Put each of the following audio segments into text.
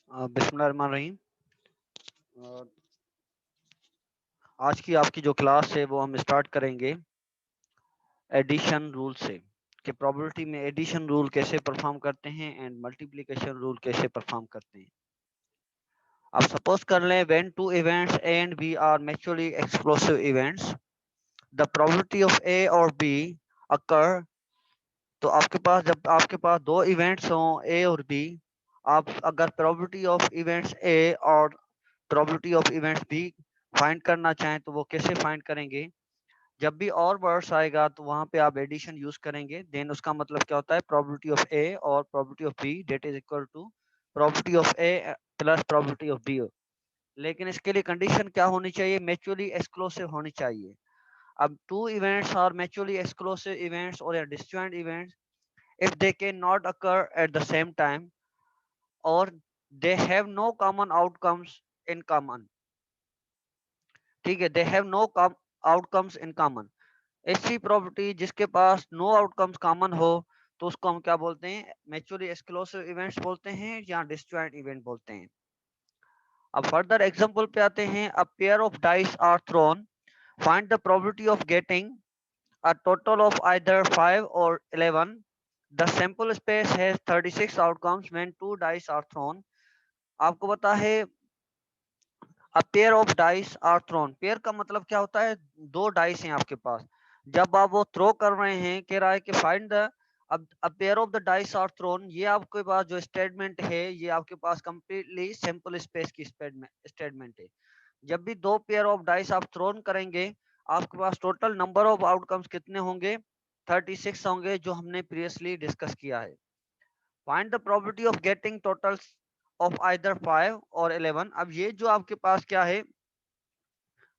बिस्मिल्लाहिर्रहमानिर्रहीम। अ, आज की आपकी जो क्लास है वो हम स्टार्ट करेंगे एडिशन रूल से कि प्रोबेबिलिटी में एडिशन रूल कैसे परफॉर्म करते हैं एंड मल्टीप्लिकेशन रूल कैसे परफॉर्म करते हैं। अब सपोज कर लें when two events A and B are mutually exclusive events, the probability of A और बी अकर। तो जब आपके पास दो इवेंट्स हों ए और बी, आप अगर प्रोबेबिलिटी ऑफ इवेंट्स ए और probability of events B find करना चाहें तो वो कैसे फाइंड करेंगे। जब भी और वर्ड्स आएगा तो वहां पे आप एडिशन यूज करेंगे। देन उसका मतलब क्या होता है, प्रोबेबिलिटी ऑफ ए और probability of B that is equal to probability of A plus probability of B. लेकिन इसके लिए कंडीशन क्या होनी चाहिए, म्यूचुअली एक्सक्लूसिव होनी चाहिए। अब two events are mutually exclusive events और disjoint events if they cannot occur at the same time or they have no common outcomes in common। ठीक है, they have no outcomes in common। ऐसी property जिसके पास no outcomes common हो तो उसको हम क्या बोलते हैं, म्यूचुअली एक्सक्लूसिव इवेंट्स बोलते हैं या डिसजॉइंट इवेंट बोलते हैं। अब फर्दर एग्जांपल पे आते हैं। A pair of dice are thrown, find the probability of getting a total of either 5 or 11। The sample space has 36 outcomes when two dice are thrown। आपको पता है a pair of dice are thrown, pair का मतलब क्या होता है, दो dice हैं आपके पास। जब आप वो थ्रो कर रहे हैं, कह रहा है कि फाइंड द अब a pair of the dice are thrown, ये आपके पास जो स्टेटमेंट है ये आपके पास कंप्लीटली सैंपल स्पेस की स्टेटमेंट है। जब भी दो पेयर ऑफ डाइस आप थ्रोन करेंगे, आपके पास टोटल नंबर ऑफ आउटकम्स कितने होंगे, 36 होंगे, जो हमने प्रीवियसली डिस्कस किया है। Find the probability of getting totals of either 5 और 11। अब ये जो आपके पास क्या है,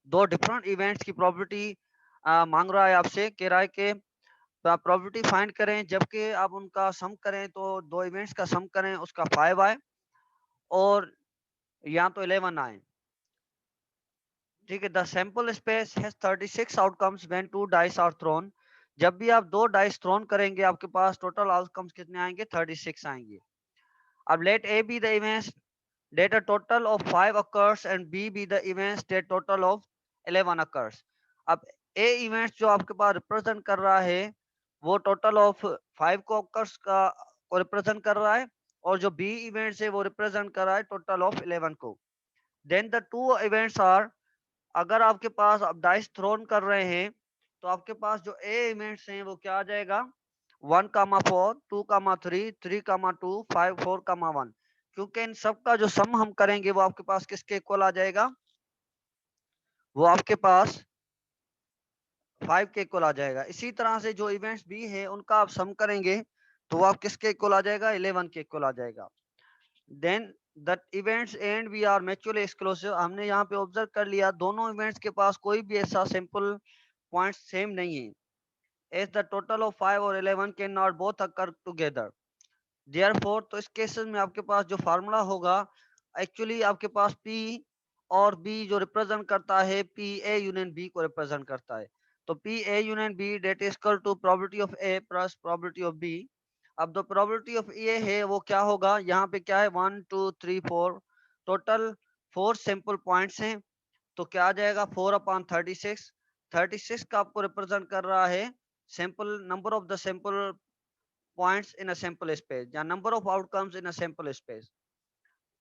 दो डिफरेंट इवेंट्स की प्रोबेबिलिटी मांग रहा है आपसे, कह रहा है कि प्रोबेबिलिटी फाइंड करें जबकि आप उनका सम करें तो दो इवेंट्स का सम करें उसका 5 आए और या तो 11 आए। ठीक है, the sample space has 36 outcomes when two dice are thrown. जब भी आप दो डाइस थ्रोन करेंगे आपके पास टोटल आउटकम्स कितने आएंगे, 36 आएंगे। अब let A B the events that a total of 5 occurs and B the events that total of 11 occurs। अब ए इवेंट्स जो आपके पास रिप्रेजेंट कर रहा है वो टोटल ऑफ 5 को occurs को रिप्रेजेंट कर रहा है, और जो बी इवेंट्स है वो रिप्रेजेंट कर रहा है टोटल ऑफ 11 को। Then the two events are, अगर आपके पास आप डाइस थ्रोन कर रहे हैं तो आपके पास जो ए इवेंट्स हैं वो क्या आ जाएगा, 1,4, 2,3, 3,2, 5, 4,1। क्योंकि इन सब का जो सम हम करेंगे वो आपके पास किसके इक्वल आ जाएगा, वो आपके पास 5 के इक्वल आ जाएगा। इसी तरह से जो इवेंट्स बी है उनका आप सम करेंगे तो वो आप किसके इक्वल आ जाएगा, 11 के इक्वल आ जाएगा। Then the events and we are mutually exclusive. हमने यहाँ पे ऑब्जर्व कर लिया दोनों इवेंट्स के पास कोई भी ऐसा सिंपल पॉइंट सेम नहीं है। एज द टोटल ऑफ 5 और 11 can not both occur together, therefore. तो इस केसेस में आपके पास जो फार्मूला होगा, एक्चुअली आपके पास पी और बी जो रिप्रेजेंट करता है, पी ए यूनियन बी को रिप्रेजेंट करता है। तो P A union B that is equal to probability of A plus probability of B. अब जो प्रोबेबिलिटी ऑफ ए है वो क्या होगा, यहाँ पे क्या है 1 2 3 4, टोटल 4 सैंपल पॉइंट्स हैं। तो क्या आ जाएगा 4/36। 36 का आपको रिप्रेजेंट कर रहा है sample number of the sample points in a sample space या number of outcomes in a sample space.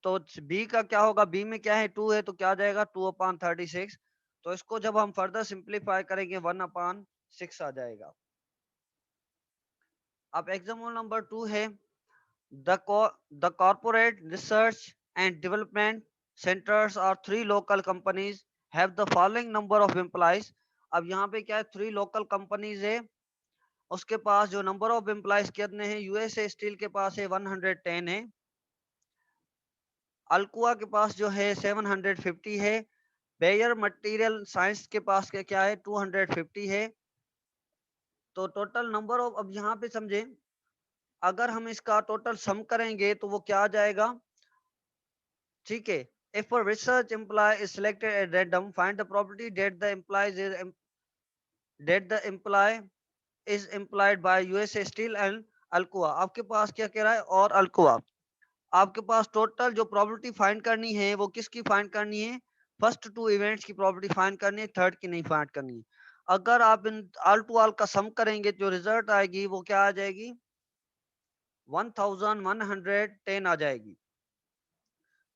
तो बी का क्या होगा, बी में क्या है 2 है तो क्या आ जाएगा 2/36। तो इसको जब हम फर्दर सिंप्लीफाई करेंगे 1/6 आ जाएगा। अब एग्जाम्पल नंबर 2 है, the corporate research and development centers are 3 local companies have the following number of employees। अब यहाँ पे क्या है, 3 लोकल कंपनीज है, उसके पास जो नंबर ऑफ एम्प्लॉयज कितने हैं, यूएसए स्टील के पास है 110 है, अल्कुआ के पास जो है 750 है, बेयर मटेरियल साइंस के पास क्या है 250 है। तो टोटल नंबर ऑफ, अब यहाँ पे समझे, अगर हम इसका टोटल सम करेंगे तो वो क्या आ जाएगा। ठीक है, if a research employee is selected at random, find the probability that the employee is employed by USA Steel and Alcoa। आपके पास क्या कह रहा है, और Alcoa। आपके पास टोटल जो प्रोबेबिलिटी फाइंड करनी है वो किसकी फाइंड करनी है, फर्स्ट 2 इवेंट्स की प्रोबेबिलिटी फाइंड करनी है, थर्ड की नहीं फाइंड करनी है। अगर आप इन ऑल टू ऑल का सम करेंगे जो रिजल्ट आएगी वो क्या आ जाएगी, 1110 आ जाएगी।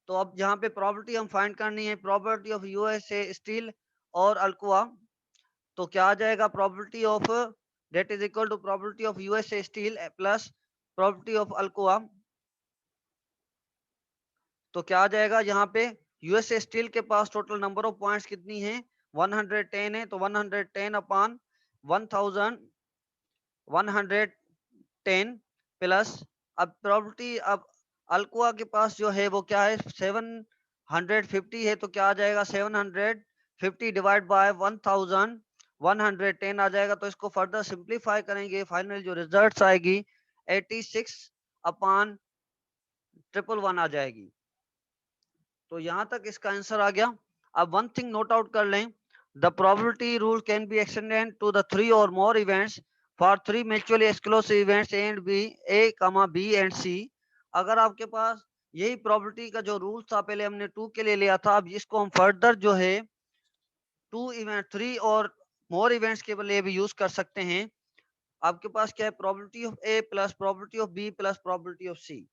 तो अब यहाँ पे प्रोबेबिलिटी हम फाइंड करनी है, प्रोबेबिलिटी ऑफ यूएसए स्टील और अल्कोआ, तो क्या आ जाएगा, probability of that is equal to probability of USA Steel plus probability of Alcoa. तो क्या आ जाएगा, यहाँ पे यूएसए स्टील के पास टोटल नंबर ऑफ पॉइंट्स कितनी है, 110 है, तो 110 अपॉन 1110 प्लस, अब प्रोबेबिलिटी, अब अल्कोआ के पास जो है वो क्या है 750 है, तो क्या आ जाएगा 750 डिवाइड बाय 1110 आ जाएगा। तो इसको फर्दर सिंप्लीफाई करेंगे, फाइनल जो रिजल्ट्स आएगी 86 अपॉन 111 आ जाएगी। तो यहां तक इसका आंसर आ गया। अब वन थिंग नोट आउट कर लें, the probability rule can be extended to the 3 और more events for 3 mutually exclusive events A and B, B and C. अगर आपके पास यही प्रोबेबिलिटी का जो रूल था पहले हमने 2 के लिए लिया था, अब इसको हम फर्दर जो है 2 इवेंट 3 और मोर इवेंट्स के लिए भी यूज कर सकते हैं। आपके पास क्या है, probability of A plus probability of B plus probability of C.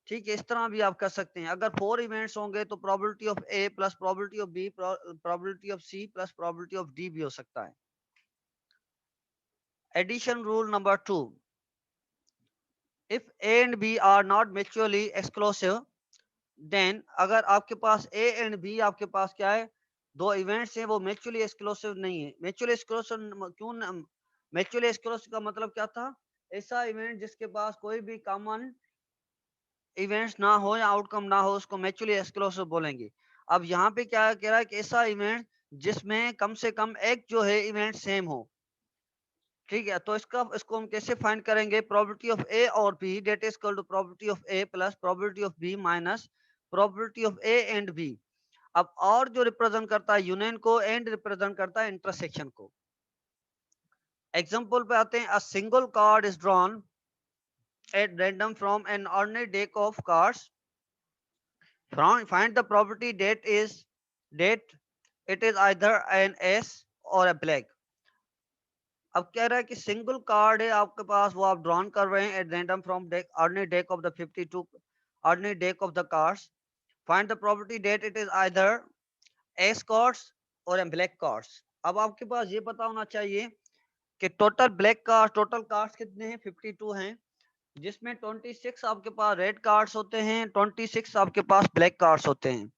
ठीक है, इस तरह भी आप कर सकते हैं। अगर 4 इवेंट्स होंगे तो probability of A plus probability of B probability of C plus probability of D भी हो सकता है। Addition rule number 2, if A and B are not mutually exclusive then, अगर आपके पास ए एंड बी आपके पास क्या है, दो इवेंट्स हैं, वो म्यूचुअली एक्सक्लूसिव नहीं है। म्यूचुअली एक्सक्लूसिव क्यों, म्यूचुअली एक्सक्लूसिव का मतलब क्या था, ऐसा इवेंट जिसके पास कोई भी कॉमन इवेंट्स ना हो या आउटकम ना हो, उसको म्यूचुअली एक्सक्लूसिव बोलेंगे। अब यहाँ पे क्या कह रहा है कि ऐसा इवेंट जिसमें कम से कम एक जो है इवेंट सेम हो। ठीक है, तो इसको हम कैसे फाइंड करेंगे, प्रोबेबिलिटी ऑफ ए और B that is equal to probability of A plus probability of B minus probability of A and B. अब और जो रिप्रेजेंट करता है यूनियन को, एंड रिप्रेजेंट करता है इंटरसेक्शन को। एग्जांपल पे आते हैं, a single card is drawn at random from an ordinary deck of cards. Find the probability that it is either an S or a black. अब कह रहा है कि सिंगल कार्ड है आपके पास, वो आप ड्रॉन कर रहे हैं at random from deck, ordinary deck of the 52 ordinary deck of the cards. Find the probability that it is either S cards और ए ब्लैक कार्ड्स। अब आपके पास ये पता होना चाहिए कि total black card, total cards कितने हैं, 52 हैं, जिसमें 26 आपके पास रेड कार्ड्स होते हैं, 26 आपके पास ब्लैक कार्ड्स होते हैं।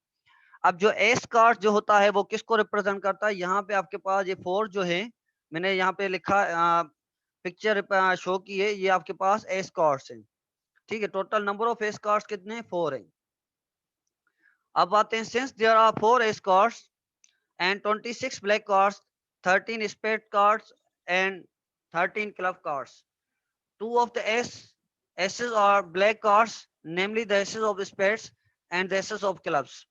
अब जो एस कार्ड जो होता है वो किसको रिप्रेजेंट करता है, यहाँ पे आपके पास ये 4 जो है, मैंने यहाँ पे लिखा पिक्चर शो की है, ये आपके पास एस कार्ड्स हैं। ठीक है, total number of ace cards कितने, 4 है। अब आते हैं, since there are 4 ace cards and 26 black cards, 13 spade cards and 13 club cards, 2 of the aces are black cards, namely the aces of spades and the aces of clubs.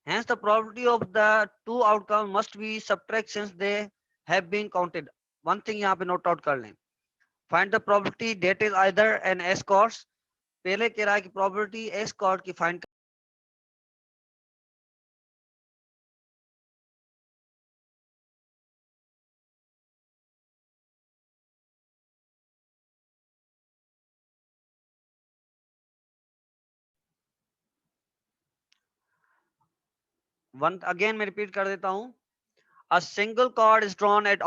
Hence, the probability of the two outcomes must be subtract since they have been counted. One thing यहाँ पे note out कर लें. Find the probability that is either an S cards. पहले कह रहा है कि probability S card की find वन अगेन मैं रिपीट कर देता हूँ। A single card is drawn at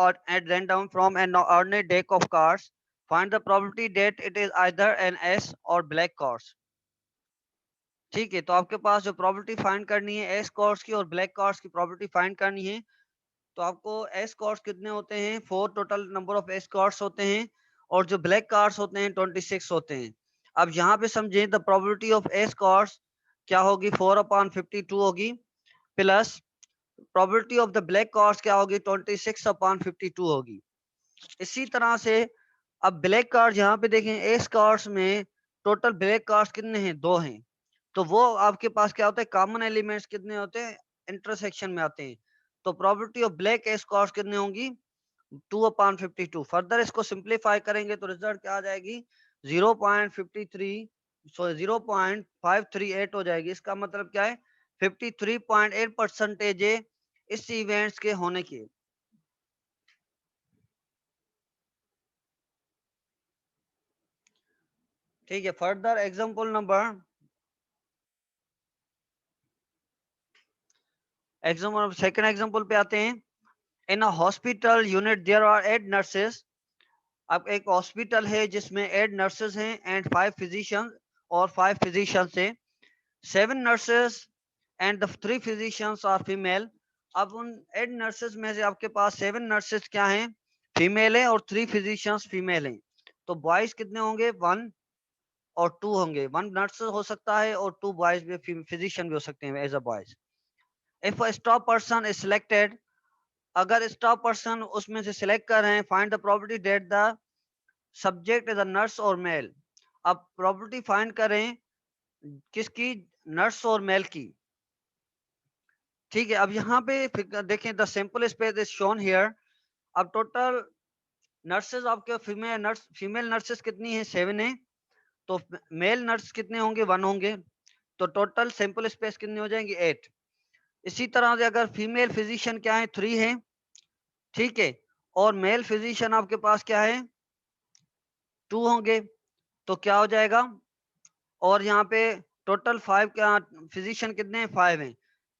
random from an ordinary deck of cards. Find the probability that it is either an S or black cards. ठीक है, तो आपके पास जो प्रोबेबिलिटी फाइंड करनी है एस कार्ड्स की और ब्लैक कार्ड्स की प्रोबेबिलिटी फाइंड करनी है, तो आपको एस कार्ड्स कितने होते हैं, 4 total number of ace cards होते हैं, और जो ब्लैक कार्ड्स होते हैं 26 होते हैं। अब यहाँ पे समझें, the probability of ace cards क्या होगी, 4/52 होगी, plus probability of the black cards क्या होगी, 26/52 होगी। इसी तरह से अब ब्लैक कार्ड यहाँ पे देखें, एस कार्ड्स में टोटल ब्लैक कार्ड्स कितने हैं, 2 हैं, तो वो आपके पास क्या होता है, कॉमन एलिमेंट्स कितने होते हैं, इंटरसेक्शन में आते हैं। तो probability of black S cards कितने होंगी, 2/52। फर्दर इसको सिंप्लीफाई करेंगे तो रिजल्ट क्या आ जाएगी, 0.53 सो 0.538 हो जाएगी। इसका मतलब क्या है, 53.8% है इस इवेंट्स के होने की। ठीक है, further example number second example पे आते हैं। In a hospital unit there are 8 nurses. अब एक हॉस्पिटल है जिसमें 8 नर्सेस हैं एंड 5 फिजिशियन, और 5 फिजिशियंस हैं। 7 nurses and the 3 physicians are female. अब उन 8 नर्सेस में से आपके पास 7 नर्सेस क्या हैं, फीमेल है, और 3 फिजिशियंस फीमेल हैं। तो बॉयज कितने होंगे, 1 और 2 होंगे। 1 नर्स हो सकता है और 2 बॉयज भी, फिजिशियन भी हो सकते हैं as a boys. If a staff person is selected, अगर स्टॉप पर्सन उसमें से सिलेक्ट कर रहे हैं, find the property that the subject is a nurse और मेल। अब प्रॉपर्टी फाइंड करें किसकी, नर्स और मेल की। ठीक है, अब यहाँ पे देखें, the simple space is shown here. अब टोटल नर्सेज आपके फीमेल नर्सेज कितनी है, 7 है। तो मेल नर्स कितने होंगे, 1 होंगे। तो टोटल सिंपल स्पेस कितनी हो जाएंगी, 8। इसी तरह से अगर फीमेल फिजिशियन क्या है, 3 है। ठीक है, और मेल फिजिशियन आपके पास क्या है, 2 होंगे। तो क्या हो जाएगा, और यहाँ पे टोटल 5, क्या फिजिशियन कितने हैं, 5 हैं।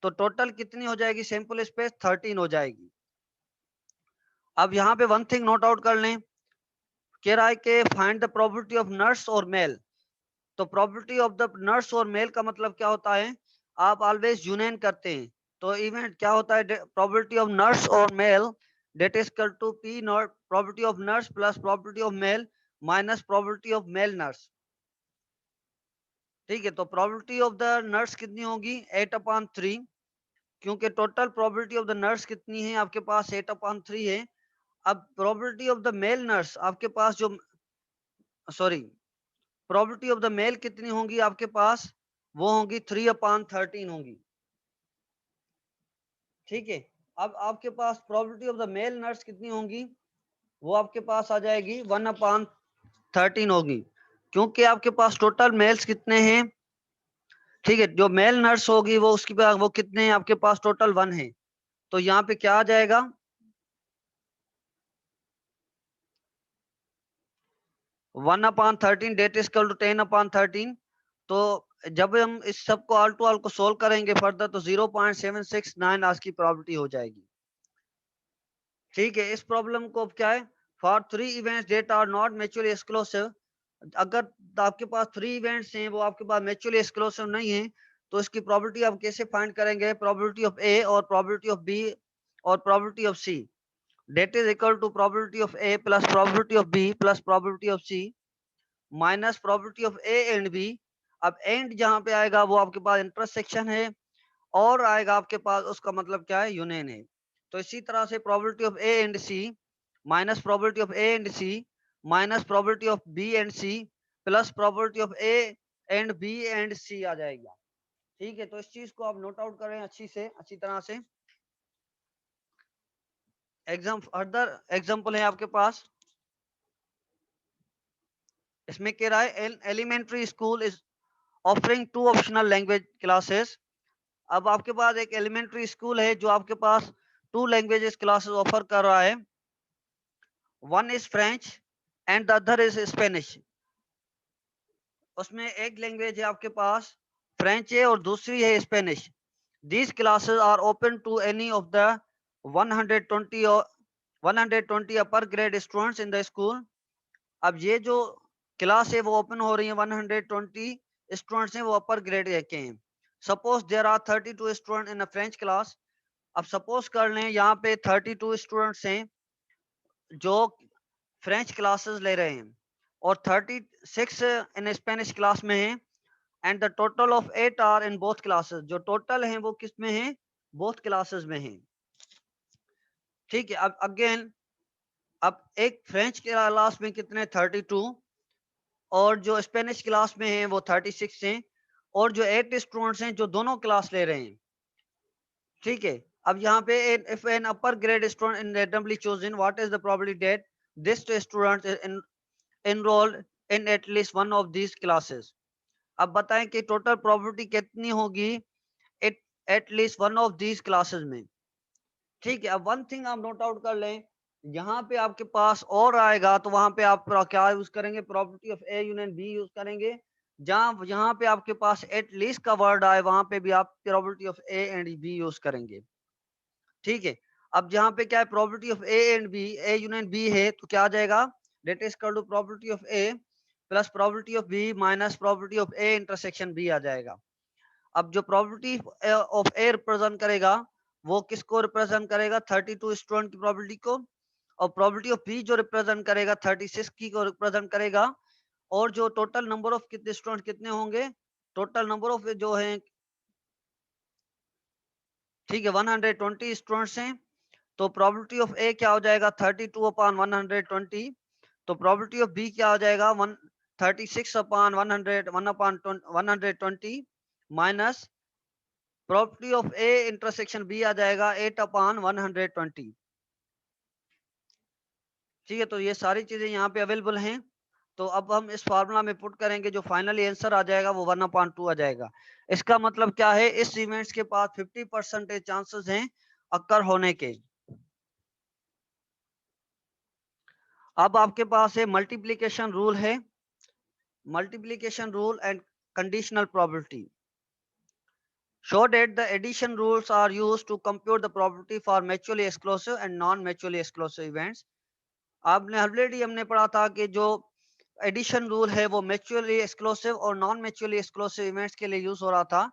तो टोटल कितनी हो जाएगी, सैंपल स्पेस 13 हो जाएगी। अब यहाँ पे वन थिंग नोट आउट कर लें, कह रहा है कि find the probability of nurse और मेल। तो प्रोबेबिलिटी ऑफ द नर्स और मेल का मतलब क्या होता है, आप ऑलवेज यूनियन करते हैं। तो इवेंट क्या होता है, प्रोबेबिलिटी ऑफ नर्स और male that is equal to P not probability of nurse plus probability of male minus probability of male nurse. ठीक है, तो प्रोबेबिलिटी ऑफ द नर्स कितनी होगी, 8/3, क्योंकि total probability of the nurse कितनी है आपके पास, 8/3 है। अब probability of the male nurse आपके पास जो, sorry, probability of the male कितनी होंगी आपके पास, वो होंगी 3/13 होंगी। ठीक है, अब आपके पास probability of the male nurse कितनी होंगी, वो आपके पास आ जाएगी 1/13 होगी, क्योंकि आपके पास टोटल मेल्स कितने हैं। ठीक है, जो मेल नर्स होगी वो उसकी वो कितने हैं आपके पास, टोटल 1 है। तो यहाँ पे क्या आ जाएगा, 1/13 डेट इज इक्वल टू 10/13। तो जब हम इस सब को ऑल टू ऑल को सोल्व करेंगे फर्दर, तो 0.769 आज की प्रोबेबिलिटी हो जाएगी। ठीक है, इस प्रॉब्लम को अब क्या है, for 3 events that are not mutually exclusive. अगर आपके पास 3 इवेंट्स हैं वो आपके पास म्यूचुअली एक्सक्लूसिव नहीं है, तो इसकी प्रोबेबिलिटी आप कैसे फाइंड करेंगे, प्रोबेबिलिटी ऑफ ए और प्रोबेबिलिटी ऑफ बी और probability of C that is equal to probability of A plus probability of B plus probability of C minus probability of A and B. अब and जहां पे आएगा वो आपके पास intersection है, और आएगा आपके पास उसका मतलब क्या है, यूनियन है। तो इसी तरह से probability of A and C minus probability of A and C minus probability of B and C plus probability of A and B and C आ जाएगा। ठीक है, तो इस चीज को आप नोट आउट करें अच्छी तरह से। फर्दर एग्जांपल है आपके पास, इसमें कह रहा है elementary school is offering 2 optional language classes. अब आपके पास एक एलिमेंट्री स्कूल है जो आपके पास 2 लैंग्वेजेस क्लासेस ऑफर कर रहा है। One is French and the other is Spanish. उसमें एक लैंग्वेज है आपके पास फ्रेंच है और दूसरी है Spanish. These classes are open to any of the 120 और 120 upper grade students in the school. अब ये जो क्लास है वो ओपन हो रही है, 120 स्टूडेंट्स हैं वो अपर ग्रेड के हैं। Suppose there are 32 student in a French class. अब सपोज कर लें यहाँ पे 32 स्टूडेंट्स हैं जो फ्रेंच क्लासेस ले रहे हैं, और 36 इन स्पेनिश क्लास में हैं, and the total of 8 are in both classes. जो टोटल हैं वो किस में हैं, बोथ क्लासेस में हैं। ठीक है, अब अगेन, अब एक फ्रेंच क्लास में कितने, 32, और जो स्पेनिश क्लास में हैं वो 36 हैं, और जो 8 स्टूडेंट्स हैं जो दोनों क्लास ले रहे हैं। ठीक है, अब यहाँ पे if an upper grade student in randomly chosen, what is the probability that this student is enrolled in at least one of these classes? अब बताएं कि टोटल प्रोबेबिलिटी कितनी होगी at least one of these classes में। ठीक है, अब one thing आप नोट आउट कर लें, यहाँ पे आपके पास और आएगा तो वहां पे आप क्या यूज करेंगे, probability of A union B use करेंगे। जहां यहाँ पे आपके पास एट लीस्ट का वर्ड आए वहां पे भी आप probability of A and B use करेंगे। ठीक है, अब जहाँ पे क्या है, probability of A and B, A union B है तो क्या आ जाएगा, that is equal to probability of A plus probability of B minus probability of A intersection B आ जाएगा। अब जो प्रोबेबिलिटी ऑफ ए रिप्रेजेंट करेगा वो किसको रिप्रेजेंट करेगा, 32 स्टूडेंट की प्रोबेबिलिटी को, और प्रोबेबिलिटी ऑफ बी जो रिप्रेजेंट करेगा 36 की को रिप्रेजेंट करेगा। और जो टोटल नंबर ऑफ कितने स्टूडेंट कितने होंगे, टोटल नंबर ऑफ जो है, ठीक है, 120 स्टूडेंट्स हैं। तो प्रोबेबिलिटी ऑफ ए क्या हो जाएगा, 32 अपॉन 120। तो प्रोबेबिलिटी ऑफ बी क्या हो जाएगा, 36 upon 100 1 upon 120 minus probability of A intersection B आ जाएगा 8 अपॉन 120। ठीक है, तो ये सारी चीजें यहाँ पे अवेलेबल हैं। तो अब हम इस फार्मूला में पुट करेंगे, जो फाइनली आंसर आ जाएगा वो 1/2 आ जाएगा। इसका मतलब क्या है, इस इवेंट्स के पास 50% चांसेस हैं अक्कर होने के। अब आपके पास है मल्टीप्लिकेशन रूल है, multiplication rule and conditional probability. Show that the addition rules are used to compute the probability for mutually exclusive and non-mutually exclusive events. आपने ऑलरेडी हमने पढ़ा था कि जो एडिशन रूल है वो म्यूचुअली एक्सक्लूसिव और नॉन म्यूचुअली एक्सक्लूसिव इवेंट्स के लिए यूज हो रहा था,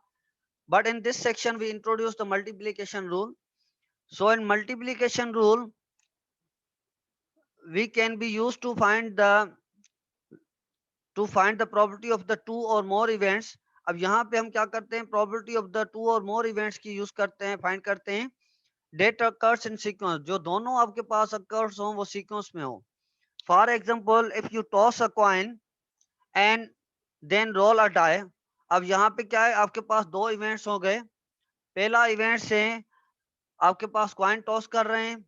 but in this section we introduce the multiplication rule. So in multiplication rule we can be used to find the probability of the two or more events। अब यहाँ पे हम क्या करते हैं, probability of the two or more events की use करते हैं, फाइंड करते हैं डेट occurs in sequence, जो दोनों आपके पास occurs हो वो सीक्वेंस में हो। For example if you toss a coin and then roll a die. अब यहाँ पे क्या है, आपके पास दो इवेंट्स हो गए। पहला इवेंट से आपके पास कॉइन टॉस कर रहे हैं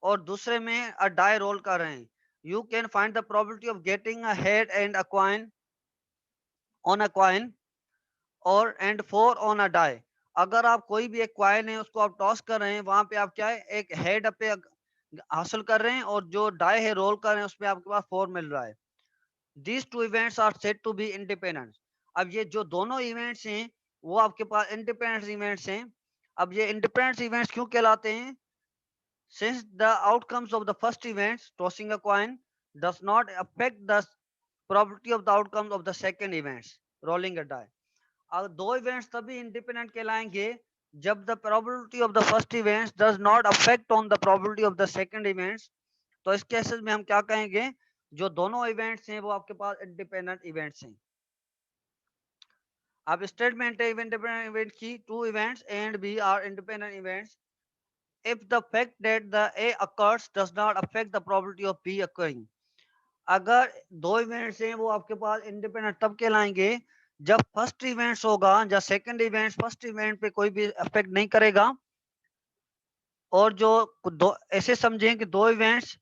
और दूसरे में अ डाई रोल कर रहे हैं। You can find the probability of getting a head and a coin on a coin और एंड 4 ऑन अ डाई। अगर आप कोई भी एक कॉइन है उसको आप टॉस कर रहे हैं, वहां पे आप क्या है, एक हेड पे हासिल कर रहे हैं और जो डाई है रोल कर रहे हैं उसमें आपके पास 4 मिल रहा है। These two events are said to be independent. अब ये जो दोनों इवेंट्स हैं वो आपके पास इंडिपेंडेंट इवेंट्स हैं। अब ये इंडिपेंडेंट इवेंट्स क्यों कहलाते हैं, since the outcomes of the first event tossing a coin does not affect the probability of the outcomes of the second events rolling a die। अब दो इवेंट्स तभी इंडिपेंडेंट कहलाएंगे जब the probability of the first events does not affect on the probability of the second events. तो इस cases में हम क्या कहेंगे, जो दोनों इवेंट्स हैं वो आपके पास इंडिपेंडेंट इवेंट्स हैं। अब स्टेटमेंट है इंडिपेंडेंट इवेंट की, two events A and B are independent events if the fact that the A occurs does not affect the probability of B occurring। अगर दो इवेंट्स हैं वो आपके पास इंडिपेंडेंट तब कहलाएंगे जब फर्स्ट इवेंट्स होगा या सेकंड इवेंट्स फर्स्ट इवेंट पे कोई भी अफेक्ट नहीं करेगा। और जो दो ऐसे समझें कि दो इवेंट्स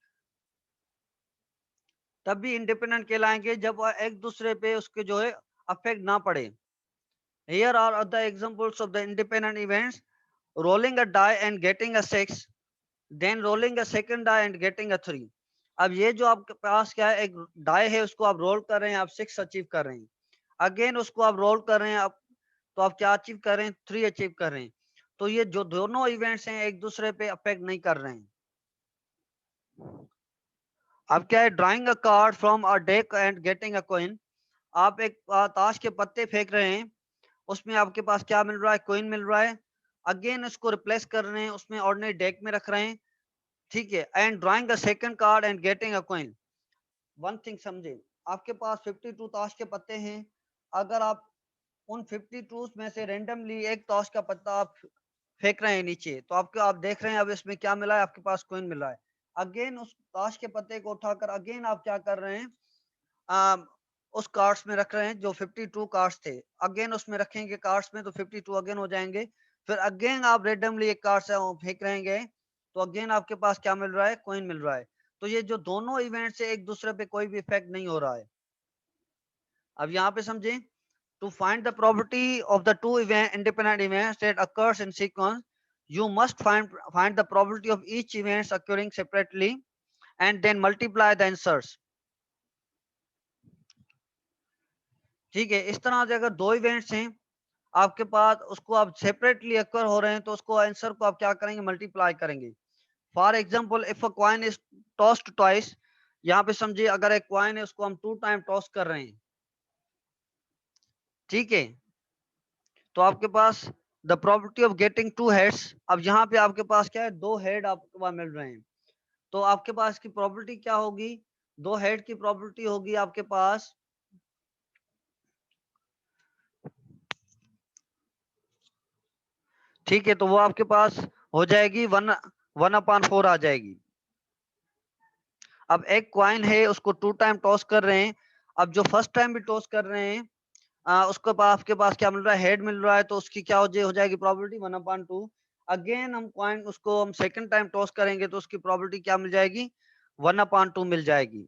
तब भी इंडिपेंडेंट कहलाएंगे जब एक दूसरे पे उसके जो है अफेक्ट ना पड़े। Here are other examples of the independent events: rolling a die and getting a 6, then rolling a second die and getting a 3। अब ये जो आपके पास क्या है, एक डाई है उसको आप रोल कर रहे हैं, आप 6 अचीव कर रहे हैं। अगेन उसको आप रोल कर रहे हैं आप, तो आप क्या अचीव कर रहे हैं, 3 अचीव कर रहे हैं। तो ये जो दोनों इवेंट्स हैं एक दूसरे पे अफेक्ट नहीं कर रहे हैं। अब क्या है, drawing a card from a deck and getting a coin. आप एक ताश के पत्ते फेंक रहे हैं, उसमें आपके पास क्या मिल रहा है, कॉइन मिल रहा है। अगेन उसको रिप्लेस कर रहे हैं, उसमें ऑर्डिनरी डेक में रख रहे हैं। ठीक है, and drawing a second card and getting a coin. One thing समझे, आपके पास 52 ताश के पत्ते हैं। अगर आप उन 52 में से रेंडमली एक ताश का पत्ता आप फेंक रहे हैं नीचे, तो आपको आप देख रहे हैं अब इसमें क्या मिला है, आपके पास कॉइन मिला है। अगेन उस ताश के पत्ते को उठाकर अगेन आप क्या कर रहे हैं, आ, उस कार्ड्स में रख रहे हैं जो 52 कार्ड्स थे। अगेन उसमें रखेंगे कार्ड्स में तो 52 अगेन हो जाएंगे। फिर अगेन आप रेंडमली एक कार्ड से फेंक रहेंगे तो अगेन आपके पास क्या मिल रहा है, कॉइन मिल रहा है। तो ये जो दोनों इवेंट से एक दूसरे पे कोई भी इफेक्ट नहीं हो रहा है। अब यहाँ पे समझे, To find the probability of the two independent events that occurs in sequence, you must find the probability of each events occurring separately and then multiply the answers. ठीक है, इस तरह से अगर दो इवेंट्स हैं आपके पास, उसको आप सेपरेटली अकर हो रहे हैं तो उसको आंसर को आप क्या करेंगे, मल्टीप्लाई करेंगे. For example if a coin is tossed twice, यहाँ पे समझिए अगर एक कॉइन है उसको हम 2 टाइम टॉस कर रहे हैं, ठीक है, तो आपके पास the probability of getting 2 heads, अब यहाँ पे आपके पास क्या है, 2 हेड आपके पास मिल रहे हैं, तो आपके पास की प्रोबेबिलिटी क्या होगी, 2 हेड की प्रोबेबिलिटी होगी आपके पास, ठीक है, तो वो आपके पास हो जाएगी 1/4 आ जाएगी. अब एक क्वाइन है उसको 2 टाइम टॉस कर रहे हैं, अब जो फर्स्ट टाइम भी टॉस कर रहे हैं उसके पास आपके पास क्या मिल रहा है, हेड मिल रहा है, तो उसकी क्या हो जाएगी प्रोबेबिलिटी 1/2. अगेन हम क्वाइन उसको हम सेकंड टाइम टॉस करेंगे तो उसकी प्रोबेबिलिटी क्या मिल जाएगी, 1/2 मिल जाएगी.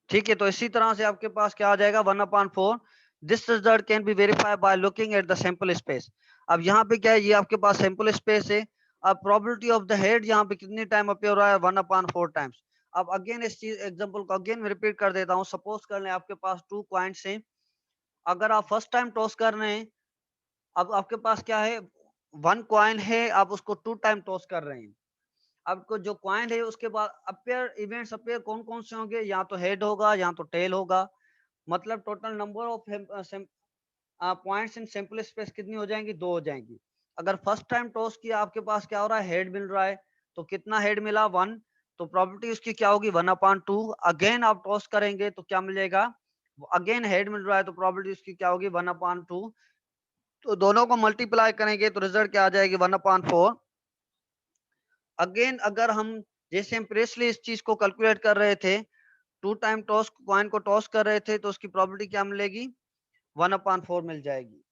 ठीक है, तो इसी तरह से आपके पास क्या आ जाएगा 1/4. This result can be verified by looking at the sample space. अब यहाँ पे क्या है, ये आपके पास सैंपल स्पेस है. अब प्रोबेबिलिटी ऑफ द हेड यहाँ पे कितनी टाइम अपीयर हो रहा है, 1/4 टाइम्स. अब अगेन इस चीज एग्जांपल को अगेन रिपीट कर देता हूँ. सपोज कर लें आपके पास 2 कॉइन्स हैं, अगर आप फर्स्ट टाइम टॉस कर रहे हैं, अब आपके पास क्या है, 1 कॉइन है, आप उसको 2 टाइम टॉस कर रहे हैं. आपको जो कॉइन है उसके बाद अपीयर इवेंट्स अपीयर कौन कौन से होंगे, या तो हेड होगा या तो टेल होगा, मतलब total number of points in sample space कितनी हो जाएंगी, 2 हो जाएंगी. अगर फर्स्ट टाइम टॉस किया आपके पास क्या हो रहा है, हेड मिल रहा है, तो कितना हेड मिला, 1, तो प्रोबेबिलिटी उसकी क्या होगी 1/2. अगेन आप टॉस करेंगे तो क्या मिल जाएगा, अगेन हेड मिल रहा है तो प्रोबेबिलिटी उसकी क्या होगी 1/2. तो दोनों को मल्टीप्लाई करेंगे तो रिजल्ट क्या आ जाएगी 1/4. अगेन अगर हम जैसे हम प्रीवियसली इस चीज को कैलकुलेट कर रहे थे, 2 टाइम टॉस कॉइन को टॉस कर रहे थे तो उसकी प्रोबेबिलिटी क्या मिलेगी, 1/4 मिल जाएगी.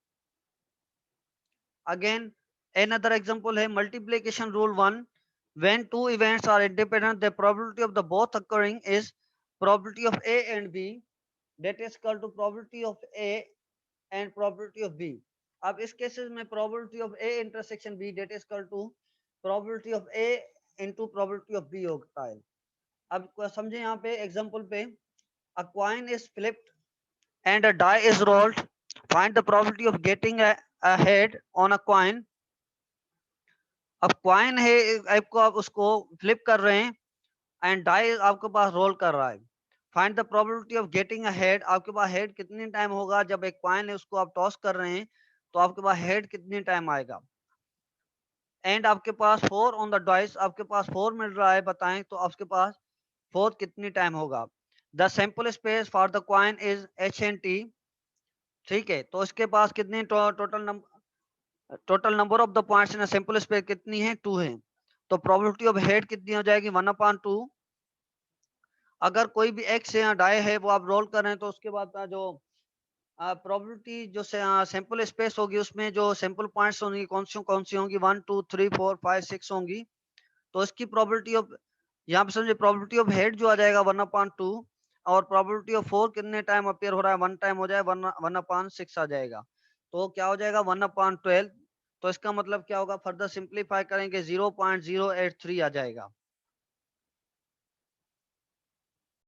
Again, another example है multiplication rule 1. When two events are independent, the probability of the both occurring is probability of A and B, that is equal to probability of A and probability of B. अब इस cases में probability of A intersection B that is equal to probability of A into probability of B होता है. अब समझे यहाँ पे example पे, a coin is flipped and a die is rolled. Find the probability of getting a head on a coin. अब coin है आपको, आप उसको फ्लिप कर रहे हैं एंड डाई आपके पास रोल कर रहा है. Find the probability of getting a head. आपके पास हेड कितनी टाइम होगा, जब एक क्वाइन है उसको आप टॉस कर रहे हैं तो आपके पास हेड कितनी टाइम आएगा. एंड आपके पास 4 ऑन द डाइस, आपके पास 4 मिल रहा है, बताएं तो आपके पास 4 कितनी टाइम होगा. The sample space for the coin is HNT. ठीक है, तो इसके पास कितनी total number of the points in sample space कितनी है, 2 है, तो प्रोबेबिलिटी ऑफ हेड कितनी हो जाएगी 1/2. अगर कोई भी एक्स या डाई है वो आप रोल कर रहे हैं तो उसके बाद जो प्रोबेबिलिटी जो सैंपल स्पेस होगी उसमें जो सैंपल पॉइंट्स होंगी कौन सी होंगी, 1 2 3 4 5 6 होंगी, तो इसकी प्रोबेबिलिटी ऑफ, यहाँ पे समझिए प्रोबेबिलिटी ऑफ हेड जो आ जाएगा 1/2, और प्रोबेबिलिटी ऑफ 4 कितने टाइम अपीयर हो रहा है, 1 टाइम हो जाए, 1/6 आ जाएगा, तो क्या हो जाएगा 1/12. तो इसका मतलब क्या होगा, फर्दर सिंप्लीफाई करेंगे 0.083 आ जाएगा.